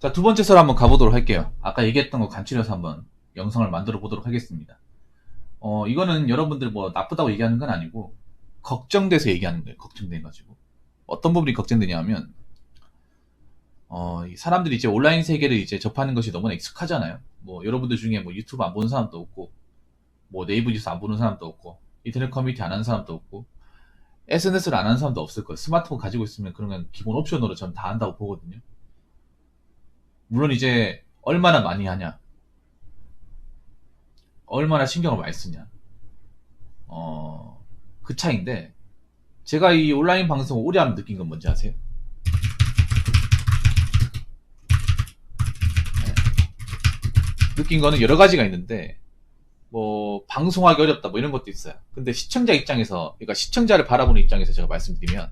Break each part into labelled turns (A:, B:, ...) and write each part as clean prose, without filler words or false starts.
A: 자, 두 번째 설 한번 가보도록 할게요. 아까 얘기했던 거 간추려서 한번 영상을 만들어 보도록 하겠습니다. 이거는 여러분들 뭐 나쁘다고 얘기하는 건 아니고, 걱정돼서 얘기하는 거예요. 걱정돼가지고. 어떤 부분이 걱정되냐면, 이 사람들이 이제 온라인 세계를 이제 접하는 것이 너무나 익숙하잖아요. 뭐, 여러분들 중에 뭐 유튜브 안 보는 사람도 없고, 뭐 네이버 뉴스 안 보는 사람도 없고, 인터넷 커뮤니티 안 하는 사람도 없고, SNS를 안 하는 사람도 없을 거예요. 스마트폰 가지고 있으면 그런 건 기본 옵션으로 전 다 한다고 보거든요. 물론 이제 얼마나 많이 하냐, 얼마나 신경을 많이 쓰냐, 그 차이인데, 제가 이 온라인 방송 오래 하면 느낀 건 뭔지 아세요? 느낀 거는 여러 가지가 있는데, 뭐 방송하기 어렵다 뭐 이런 것도 있어요. 근데 시청자 입장에서, 그러니까 시청자를 바라보는 입장에서 제가 말씀드리면,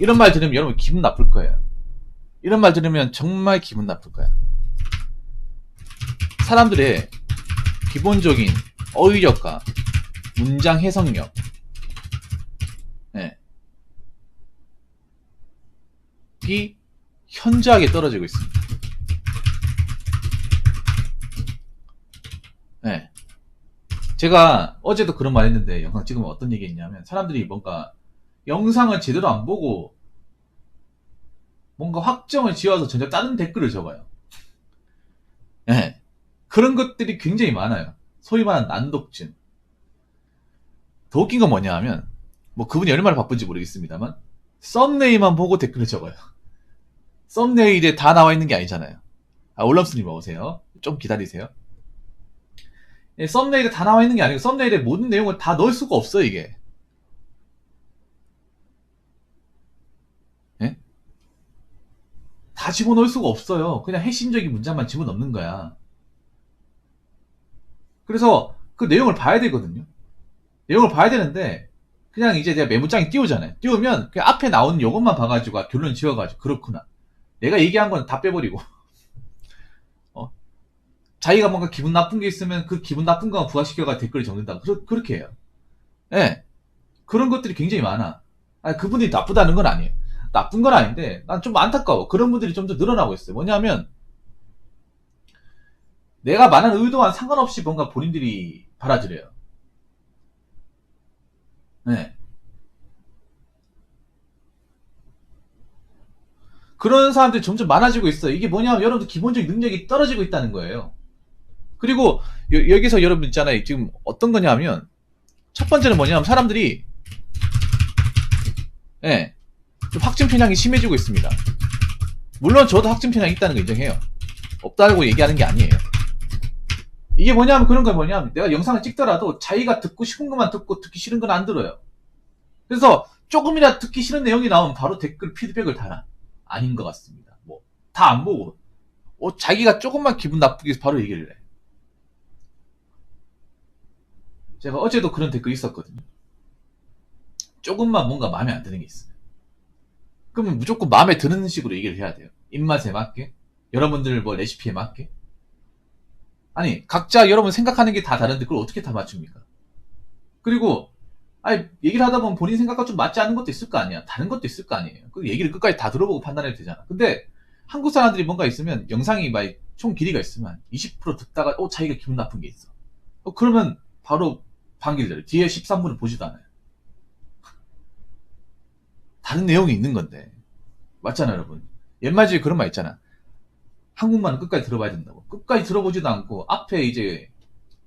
A: 이런 말 들으면 여러분 기분 나쁠 거예요. 이런 말 들으면 정말 기분 나쁠 거야. 사람들의 기본적인 어휘력과 문장 해석력, 네, 이 현저하게 떨어지고 있습니다. 네. 제가 어제도 그런 말 했는데, 영상 찍으면 어떤 얘기 했냐면, 사람들이 뭔가 영상을 제대로 안 보고 뭔가 확정을 지어서 전혀 다른 댓글을 적어요. 네. 그런 것들이 굉장히 많아요. 소위 말하는 난독증. 더 웃긴 건 뭐냐 하면, 뭐 그분이 얼마나 바쁜지 모르겠습니다만, 썸네일만 보고 댓글을 적어요. 썸네일에 다 나와 있는 게 아니잖아요. 올람스님 오세요. 좀 기다리세요. 예, 썸네일에 다 나와 있는 게 아니고, 썸네일에 모든 내용을 다 넣을 수가 없어요, 이게. 예? 다 집어넣을 수가 없어요. 그냥 핵심적인 문장만 집어넣는 거야. 그래서 그 내용을 봐야 되거든요. 내용을 봐야 되는데, 그냥 이제 내가 메모장에 띄우잖아요. 띄우면 그 앞에 나오는 요것만 봐가지고 결론 지어가지고, 그렇구나, 내가 얘기한 건 다 빼버리고, 어? 자기가 뭔가 기분 나쁜 게 있으면 그 기분 나쁜 거만 부각시켜가 댓글을 적는다. 그렇게 해요. 예. 그런 것들이 굉장히 많아. 그분이 나쁘다는 건 아니에요. 나쁜 건 아닌데, 난 좀 안타까워. 그런 분들이 좀 더 늘어나고 있어요. 뭐냐면, 내가 말하는 의도와는 상관없이 뭔가 본인들이 받아들여요. 네. 그런 사람들이 점점 많아지고 있어요. 이게 뭐냐면, 여러분들 기본적인 능력이 떨어지고 있다는 거예요. 그리고 여기서 여러분 있잖아요. 지금 어떤 거냐면, 첫 번째는 뭐냐면, 사람들이 예, 좀 확증 편향이 심해지고 있습니다. 물론 저도 확증 편향이 있다는 거 인정해요. 없다고 얘기하는 게 아니에요. 이게 뭐냐면, 그런 거 뭐냐면, 내가 영상을 찍더라도 자기가 듣고 싶은 것만 듣고 듣기 싫은 건 안 들어요. 그래서 조금이라 듣기 싫은 내용이 나오면 바로 댓글 피드백을 달아. 아닌 것 같습니다. 뭐 다 안 보고, 자기가 조금만 기분 나쁘게 해서 바로 얘기를 해. 제가 어제도 그런 댓글이 있었거든요. 조금만 뭔가 마음에 안 드는 게 있어요. 그러면 무조건 마음에 드는 식으로 얘기를 해야 돼요. 입맛에 맞게, 여러분들 뭐 레시피에 맞게. 아니, 각자 여러분 생각하는 게 다 다른데 그걸 어떻게 다 맞춥니까? 그리고 아니, 얘기를 하다 보면 본인 생각과 좀 맞지 않는 것도 있을 거 아니야. 다른 것도 있을 거 아니에요. 그 얘기를 끝까지 다 들어보고 판단해도 되잖아. 근데 한국 사람들이 뭔가 있으면, 영상이 막 총 길이가 있으면 20% 듣다가 자기가 기분 나쁜 게 있어. 그러면 바로 방귀를 내요. 뒤에 13분을 보지도 않아요. 다른 내용이 있는 건데. 맞잖아, 여러분. 옛말 중에 그런 말 있잖아. 한국말은 끝까지 들어봐야 된다고. 끝까지 들어보지도 않고 앞에 이제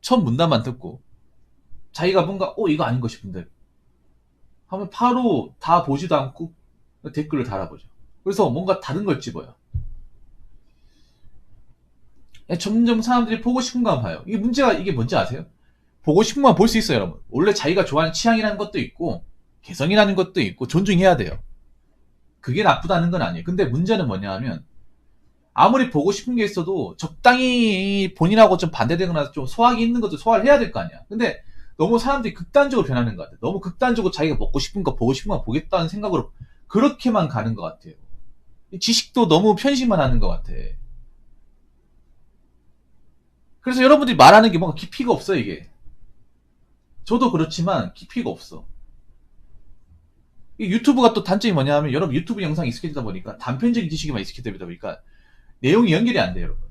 A: 첫 문단만 듣고, 자기가 뭔가 이거 아닌 거 싶은데 하면 바로 다 보지도 않고 댓글을 달아보죠. 그래서 뭔가 다른 걸 집어요. 점점 사람들이 보고 싶은 것만 봐요. 이게 문제가, 이게 뭔지 아세요? 보고 싶은 것만 볼 수 있어요, 여러분. 원래 자기가 좋아하는 취향이라는 것도 있고, 개성이라는 것도 있고, 존중해야 돼요. 그게 나쁘다는 건 아니에요. 근데 문제는 뭐냐 하면, 아무리 보고 싶은 게 있어도 적당히 본인하고 좀 반대되거나 좀 소화기 있는 것도 소화를 해야 될 거 아니야. 근데 너무 사람들이 극단적으로 변하는 것 같아. 너무 극단적으로 자기가 먹고 싶은 거, 보고 싶은 거 보겠다는 생각으로 그렇게만 가는 것 같아요. 지식도 너무 편식만 하는 것 같아. 그래서 여러분들이 말하는 게 뭔가 깊이가 없어, 이게. 저도 그렇지만 깊이가 없어. 이 유튜브가 또 단점이 뭐냐 하면 여러분 유튜브 영상이 익숙해지다 보니까 단편적인 지식에만 익숙해지다 보니까 내용이 연결이 안 돼요, 여러분.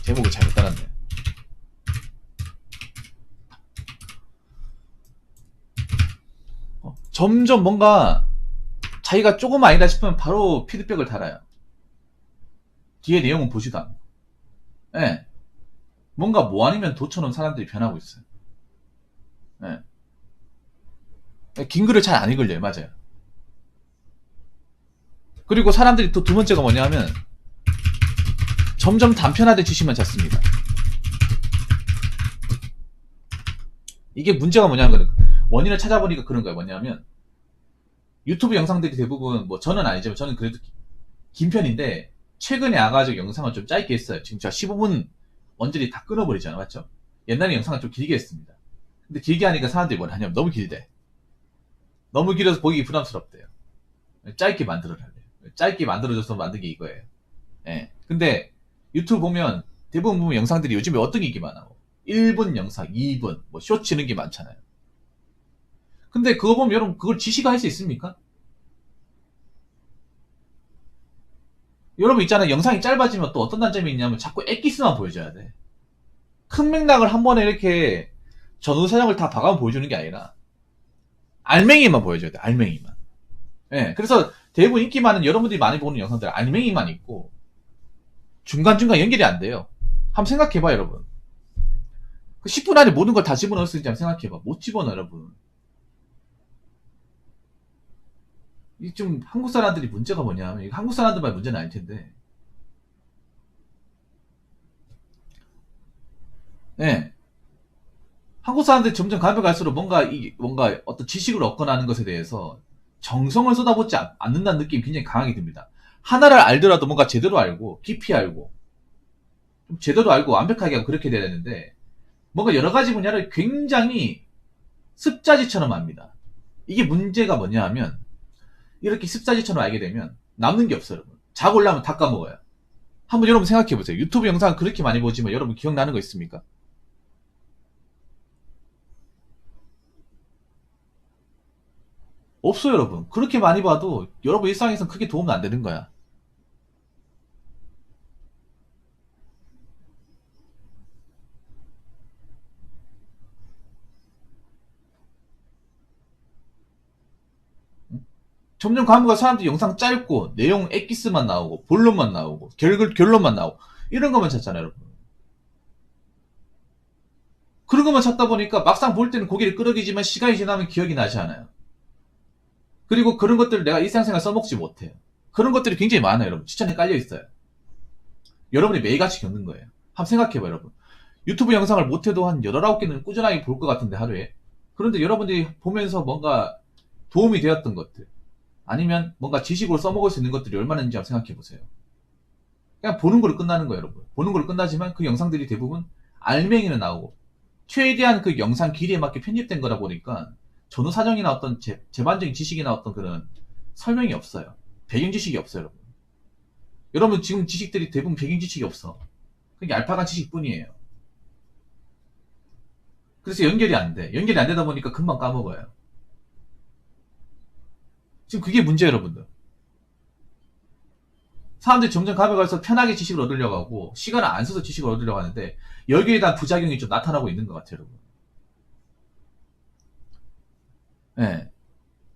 A: 제목을 잘못 따랐네. 점점 뭔가 자기가 조금 아니다 싶으면 바로 피드백을 달아요. 뒤에 내용은 보지도 않고. 예. 네. 뭔가 뭐 아니면 도처럼 사람들이 변하고 있어요. 예. 네. 긴 글을 잘 안 읽을래요. 맞아요. 그리고 사람들이 또 두 번째가 뭐냐 하면 점점 단편화된 지식만 찾습니다. 이게 문제가 뭐냐면 원인을 찾아보니까 그런 거예요. 뭐냐면 유튜브 영상들이 대부분 뭐 저는 아니지만 저는 그래도 긴 편인데 최근에 아가지고 영상을 좀 짧게 했어요. 지금 제가 15분 언저리 다 끊어버리잖아. 맞죠? 옛날에 영상을 좀 길게 했습니다. 근데 길게 하니까 사람들이 뭘 하냐면 너무 길대. 너무 길어서 보기 부담스럽대요. 짧게 만들어달래요. 짧게 만들어줘서 만든 게 이거예요. 예. 근데 유튜브 보면 대부분 보면 영상들이 요즘에 어떤 게 많아. 1분 영상, 2분, 뭐 쇼츠 이런 게 많잖아요. 근데 그거 보면 여러분 그걸 지시할 수 있습니까? 여러분 있잖아요. 영상이 짧아지면 또 어떤 단점이 있냐면 자꾸 엑기스만 보여줘야 돼. 큰 맥락을 한 번에 이렇게 전후 사정을 다 봐가면 보여주는 게 아니라 알맹이만 보여줘야 돼. 알맹이만. 예. 그래서 대부분 인기 많은 여러분들이 많이 보는 영상들 알맹이만 있고 중간중간 연결이 안 돼요. 한번 생각해봐 여러분. 그 10분 안에 모든 걸 다 집어넣을 수 있는지 한번 생각해봐. 못 집어넣어 여러분. 이 좀 한국 사람들이 문제가 뭐냐면 이거 한국 사람들만 문제는 아닐 텐데 예. 한국 사람들이 점점 가면 갈수록 뭔가 어떤 지식을 얻거나 하는 것에 대해서 정성을 쏟아붓지 않는다는 느낌이 굉장히 강하게 듭니다. 하나를 알더라도 뭔가 제대로 알고 깊이 알고 좀 제대로 알고 완벽하게 하고 그렇게 돼야 되는데 뭔가 여러 가지 분야를 굉장히 습자지처럼 합니다. 이게 문제가 뭐냐 하면 이렇게 습자지처럼 알게 되면 남는 게 없어요. 여러분. 자고 올라면 다 까먹어요. 한번 여러분 생각해 보세요. 유튜브 영상 그렇게 많이 보지만 여러분 기억나는 거 있습니까? 없어요, 여러분. 그렇게 많이 봐도 여러분 일상에서 크게 도움은 안 되는 거야. 점점 가면 가 사람들이 영상 짧고 내용 엑기스만 나오고 본론만 나오고 결론만 나오고 이런 것만 찾잖아요, 여러분. 그런 것만 찾다 보니까 막상 볼 때는 고개를 끄덕이지만 시간이 지나면 기억이 나지 않아요. 그리고 그런 것들을 내가 일상생활 써먹지 못해요. 그런 것들이 굉장히 많아요, 여러분. 추천에 깔려 있어요. 여러분이 매일같이 겪는 거예요. 한번 생각해봐요, 여러분. 유튜브 영상을 못해도 한 8, 9개는 꾸준하게 볼 것 같은데, 하루에. 그런데 여러분들이 보면서 뭔가 도움이 되었던 것들, 아니면 뭔가 지식으로 써먹을 수 있는 것들이 얼마나 있는지 한번 생각해보세요. 그냥 보는 걸로 끝나는 거예요, 여러분. 보는 걸로 끝나지만 그 영상들이 대부분 알맹이는 나오고, 최대한 그 영상 길이에 맞게 편집된 거다 보니까 전후 사정이나 어떤 제반적인 지식이나 어떤 그런 설명이 없어요. 배경 지식이 없어요, 여러분. 여러분 지금 지식들이 대부분 배경 지식이 없어. 그게 얄팍한 지식뿐이에요. 그래서 연결이 안 돼. 연결이 안 되다 보니까 금방 까먹어요. 지금 그게 문제예요, 여러분들. 사람들이 점점 가면 갈수록 편하게 지식을 얻으려고 하고 시간을 안 써서 지식을 얻으려고 하는데 여기에 대한 부작용이 좀 나타나고 있는 것 같아요, 여러분. 예.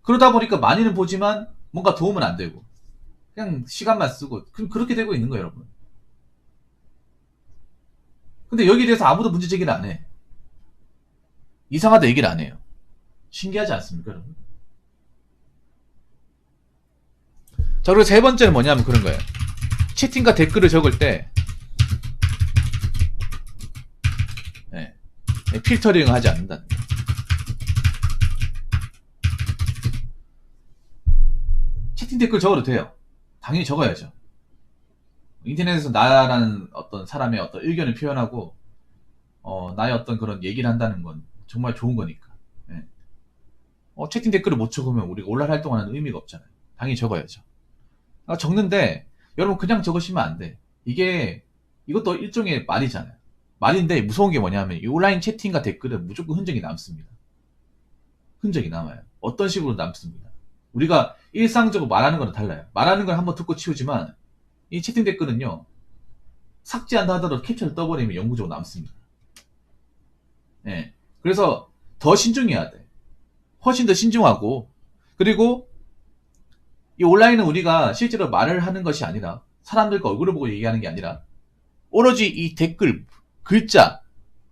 A: 그러다 보니까 많이는 보지만 뭔가 도움은 안 되고 그냥 시간만 쓰고 그렇게 되고 있는 거예요, 여러분. 근데 여기에 대해서 아무도 문제 제기를 안 해. 이상하다 얘기를 안 해요. 신기하지 않습니까, 여러분? 자, 그리고 세 번째는 뭐냐면 그런 거예요. 채팅과 댓글을 적을 때 예, 필터링을 하지 않는다는 거예요. 채팅 댓글 적어도 돼요. 당연히 적어야죠. 인터넷에서 나라는 어떤 사람의 어떤 의견을 표현하고 나의 어떤 그런 얘기를 한다는 건 정말 좋은 거니까. 예. 채팅 댓글을 못 적으면 우리가 온라인 활동하는 의미가 없잖아요. 당연히 적어야죠. 적는데 여러분 그냥 적으시면 안 돼. 이게 이것도 일종의 말이잖아요. 말인데 무서운 게 뭐냐면 이 온라인 채팅과 댓글은 무조건 흔적이 남습니다. 흔적이 남아요. 어떤 식으로 남습니다. 우리가 일상적으로 말하는 거랑 달라요. 말하는 걸 한번 듣고 치우지만 이 채팅 댓글은요. 삭제한다 하더라도 캡처를 떠버리면 영구적으로 남습니다. 예. 그래서 더 신중해야 돼. 훨씬 더 신중하고 그리고 이 온라인은 우리가 실제로 말을 하는 것이 아니라 사람들과 얼굴을 보고 얘기하는 게 아니라 오로지 이 댓글, 글자,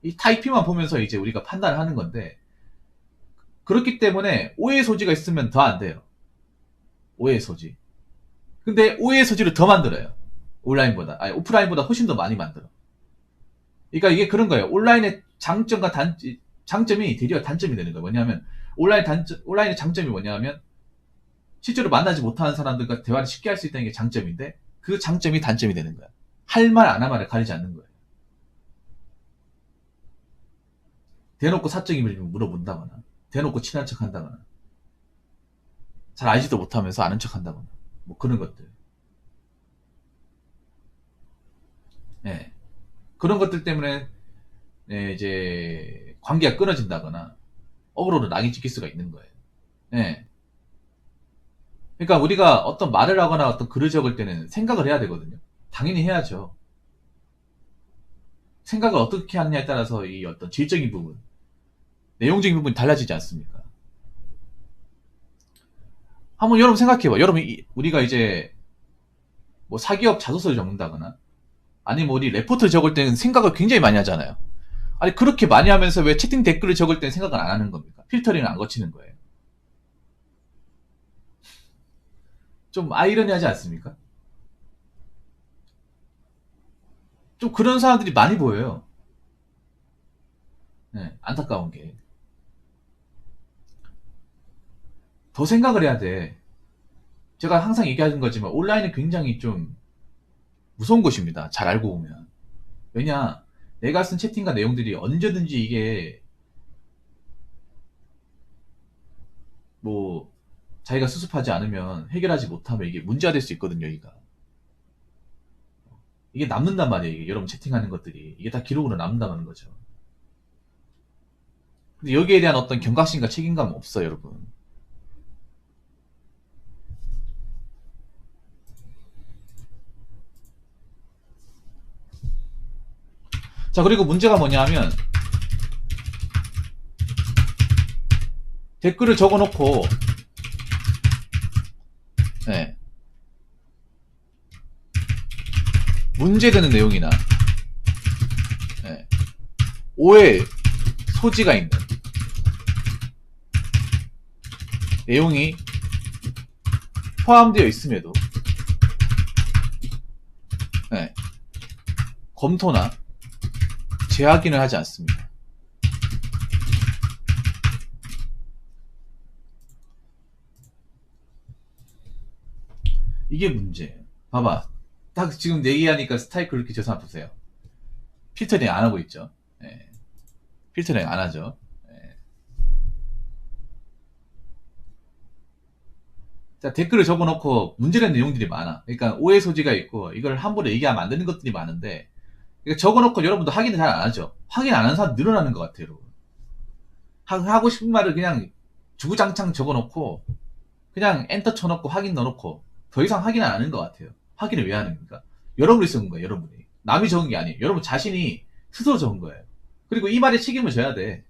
A: 이 타이핑만 보면서 이제 우리가 판단을 하는 건데 그렇기 때문에 오해의 소지가 있으면 더 안 돼요. 오해의 소지. 근데 오해의 소지를 더 만들어요. 온라인보다. 아니, 오프라인보다 훨씬 더 많이 만들어. 그러니까 이게 그런 거예요. 온라인의 장점과 장점이 되려 단점이 되는 거예요. 뭐냐면 온라인의 장점이 뭐냐면 실제로 만나지 못하는 사람들과 대화를 쉽게 할 수 있다는 게 장점인데 그 장점이 단점이 되는 거야. 할 말 안 할 말을 가리지 않는 거예요. 대놓고 사적인 일을 물어본다거나 대놓고 친한 척 한다거나 잘 알지도 못하면서 아는 척 한다거나 뭐 그런 것들. 예. 그런 것들 때문에 예, 이제 관계가 끊어진다거나 어그로를 낙인 찍힐 수가 있는 거예요. 예. 그러니까 우리가 어떤 말을 하거나 어떤 글을 적을 때는 생각을 해야 되거든요. 당연히 해야죠. 생각을 어떻게 하느냐에 따라서 이 어떤 질적인 부분, 내용적인 부분이 달라지지 않습니까? 한번 여러분 생각해봐. 여러분, 우리가 이제 뭐 사기업 자소서를 적는다거나 아니면 우리 레포트를 적을 때는 생각을 굉장히 많이 하잖아요. 아니, 그렇게 많이 하면서 왜 채팅 댓글을 적을 때는 생각을 안 하는 겁니까? 필터링을 안 거치는 거예요. 좀 아이러니하지 않습니까? 좀 그런 사람들이 많이 보여요. 네, 안타까운 게. 더 생각을 해야 돼. 제가 항상 얘기하는 거지만 온라인은 굉장히 좀 무서운 곳입니다. 잘 알고 보면. 왜냐, 내가 쓴 채팅과 내용들이 언제든지 이게 뭐 자기가 수습하지 않으면 해결하지 못하면 이게 문제가 될 수 있거든요. 이게 남는단 말이에요. 이게 여러분 채팅하는 것들이 이게 다 기록으로 남는다는 거죠. 근데 여기에 대한 어떤 경각심과 책임감은 없어요, 여러분. 자, 그리고 문제가 뭐냐면 댓글을 적어놓고 네, 문제되는 내용이나 네, 오해 소지가 있는 내용이 포함되어 있음에도 네, 검토나 재확인을 하지 않습니다. 이게 문제예요. 봐봐. 딱 지금 얘기하니까 스타일 그렇게 저 사람 보세요. 필터링 안 하고 있죠. 예. 필터링 안 하죠. 예. 자, 댓글을 적어놓고 문제된 내용들이 많아. 그러니까 오해 소지가 있고 이걸 함부로 얘기하면 안 되는 것들이 많은데 그러니까 적어놓고 여러분도 확인을 잘 안 하죠. 확인 안 하는 사람 늘어나는 것 같아요, 여러분. 하고 싶은 말을 그냥 주구장창 적어놓고 그냥 엔터 쳐놓고 확인 넣어놓고 더 이상 확인 안 하는 것 같아요. 확인을 왜 하는 겁니까? 여러분이 적은 거예요, 여러분이. 남이 적은 게 아니에요. 여러분 자신이 스스로 적은 거예요. 그리고 이 말에 책임을 져야 돼.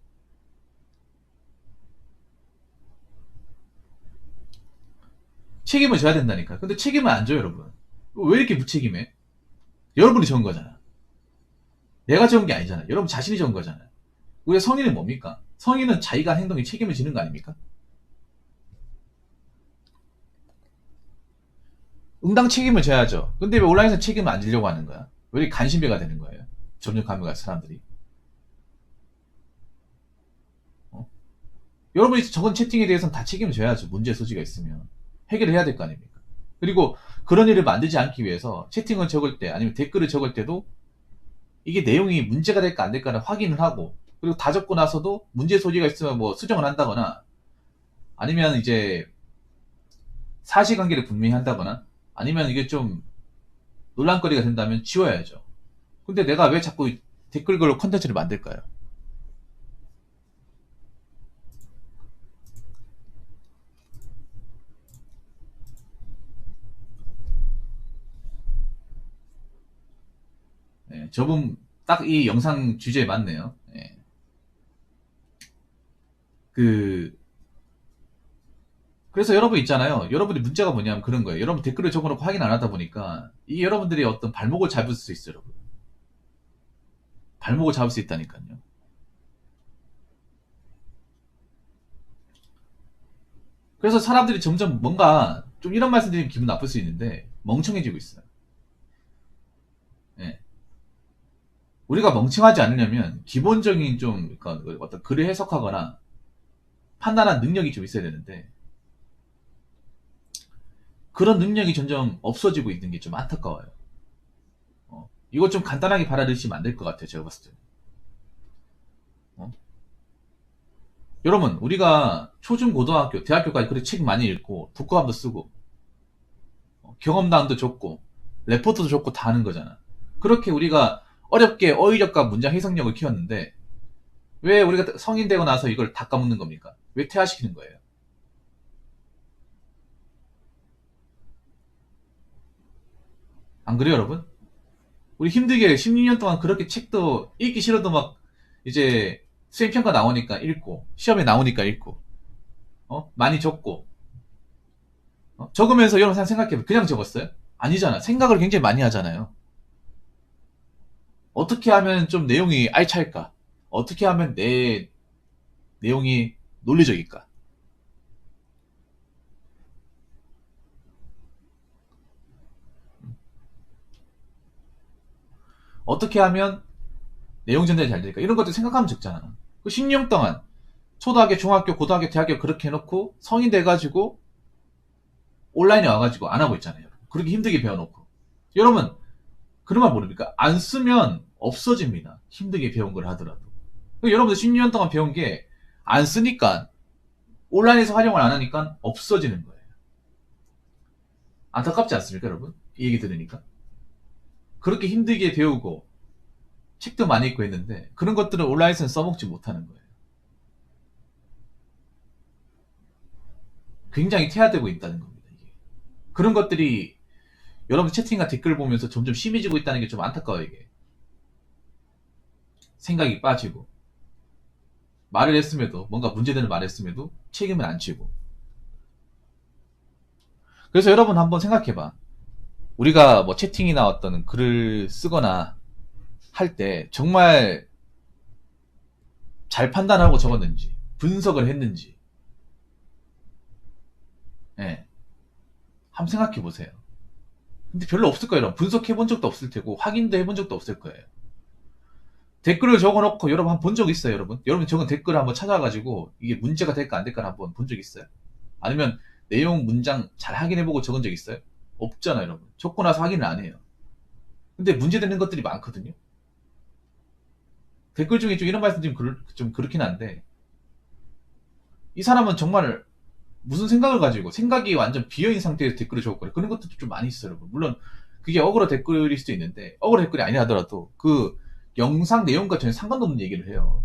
A: 책임을 져야 된다니까. 근데 책임을 안 져요, 여러분. 왜 이렇게 무책임해? 여러분이 적은 거잖아. 내가 적은 게 아니잖아. 여러분 자신이 적은 거잖아요. 우리가 성인은 뭡니까? 성인은 자기가 한 행동에 책임을 지는 거 아닙니까? 응당 책임을 져야죠. 근데 왜 온라인에서 책임을 안 지려고 하는 거야? 왜 이렇게 간신배가 되는 거예요? 점점 가면 사람들이. 어? 여러분이 적은 채팅에 대해서는 다 책임을 져야죠. 문제 소지가 있으면. 해결을 해야 될 거 아닙니까? 그리고 그런 일을 만들지 않기 위해서 채팅을 적을 때 아니면 댓글을 적을 때도 이게 내용이 문제가 될까 안 될까를 확인을 하고 그리고 다 적고 나서도 문제 소지가 있으면 뭐 수정을 한다거나 아니면 이제 사실관계를 분명히 한다거나 아니면 이게 좀 논란거리가 된다면 지워야죠. 근데 내가 왜 자꾸 댓글 걸로 컨텐츠를 만들까요? 예, 저분 딱 이 영상 주제에 맞네요. 예. 그 그래서 여러분 있잖아요. 여러분이 문제가 뭐냐면 그런 거예요. 여러분 댓글을 적어놓고 확인 안 하다 보니까 이 여러분들이 어떤 발목을 잡을 수 있어요, 여러분. 발목을 잡을 수 있다니까요. 그래서 사람들이 점점 뭔가 좀 이런 말씀 드리면 기분 나쁠 수 있는데 멍청해지고 있어요. 예. 우리가 멍청하지 않으려면 기본적인 좀 그러니까 어떤 글을 해석하거나 판단한 능력이 좀 있어야 되는데 그런 능력이 점점 없어지고 있는 게 좀 안타까워요. 이거 좀 간단하게 받아들이시면 안 될 것 같아요. 제가 봤을 때. 어? 여러분, 우리가 초중 고등학교, 대학교까지 그렇게 책 많이 읽고 독후감도 쓰고 경험담도 좋고 레포트도 좋고 다 하는 거잖아. 그렇게 우리가 어렵게 어휘력과 문장 해석력을 키웠는데 왜 우리가 성인 되고 나서 이걸 다 까먹는 겁니까? 왜 퇴화시키는 거예요? 안 그래요, 여러분? 우리 힘들게 16년 동안 그렇게 책도 읽기 싫어도 막 이제 수행평가 나오니까 읽고 시험에 나오니까 읽고 많이 적고 적으면서 여러분 생각해보면 그냥 적었어요? 아니잖아. 생각을 굉장히 많이 하잖아요. 어떻게 하면 좀 내용이 알찰까? 어떻게 하면 내 내용이 논리적일까? 어떻게 하면 내용 전달이 잘 될까? 이런 것들 생각하면 적잖아. 그 10년 동안 초등학교, 중학교, 고등학교, 대학교 그렇게 해놓고 성인 돼가지고 온라인에 와가지고 안 하고 있잖아요. 그렇게 힘들게 배워놓고. 여러분, 그런 말 모릅니까? 안 쓰면 없어집니다. 힘들게 배운 걸 하더라도. 여러분들 10년 동안 배운 게 안 쓰니까 온라인에서 활용을 안 하니까 없어지는 거예요. 안타깝지 않습니까, 여러분? 이 얘기 들으니까. 그렇게 힘들게 배우고 책도 많이 읽고 했는데 그런 것들을 온라인에서는 써먹지 못하는 거예요. 굉장히 퇴화되고 있다는 겁니다. 이게. 그런 것들이 여러분 채팅과 댓글 보면서 점점 심해지고 있다는 게 좀 안타까워요. 이게. 생각이 빠지고 말을 했음에도 뭔가 문제되는 말을 했음에도 책임을 안 지고. 그래서 여러분 한번 생각해봐. 우리가 뭐 채팅이나 어떤 글을 쓰거나 할 때 정말 잘 판단하고 적었는지 분석을 했는지 예. 한번 생각해 보세요. 근데 별로 없을 거예요. 여러분. 분석해 본 적도 없을 테고 확인도 해본 적도 없을 거예요. 댓글을 적어놓고 여러분 한번 본 적 있어요, 여러분? 여러분 적은 댓글을 한번 찾아가지고 이게 문제가 될까 안 될까 한번 본 적 있어요? 아니면 내용 문장 잘 확인해보고 적은 적 있어요? 없잖아요, 여러분. 적고 나서 확인을 안 해요. 근데 문제되는 것들이 많거든요. 댓글 중에 좀 이런 말씀 좀 그렇긴 한데 이 사람은 정말 무슨 생각을 가지고 생각이 완전 비어있는 상태에서 댓글을 적었거든요. 그런 것도 좀 많이 있어요, 여러분. 물론 그게 억울한 댓글일 수도 있는데 억울한 댓글이 아니라 하더라도 그 영상 내용과 전혀 상관도 없는 얘기를 해요.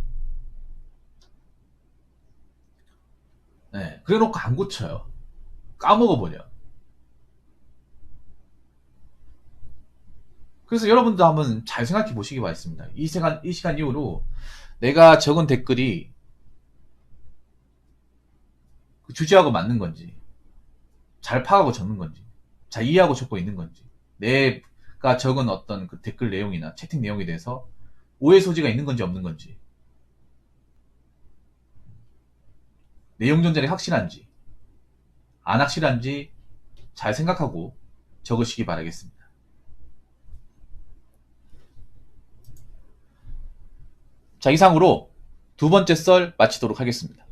A: 네, 그래 놓고 안 고쳐요. 까먹어버려. 그래서 여러분도 한번 잘 생각해 보시기 바랍니다. 이 시간 이후로 내가 적은 댓글이 그 주제하고 맞는 건지, 잘 파악하고 적는 건지, 잘 이해하고 적고 있는 건지, 내가 적은 어떤 그 댓글 내용이나 채팅 내용에 대해서 오해 소지가 있는 건지 없는 건지, 내용 전달이 확실한지, 안 확실한지 잘 생각하고 적으시기 바라겠습니다. 자, 이상으로 두 번째 썰 마치도록 하겠습니다.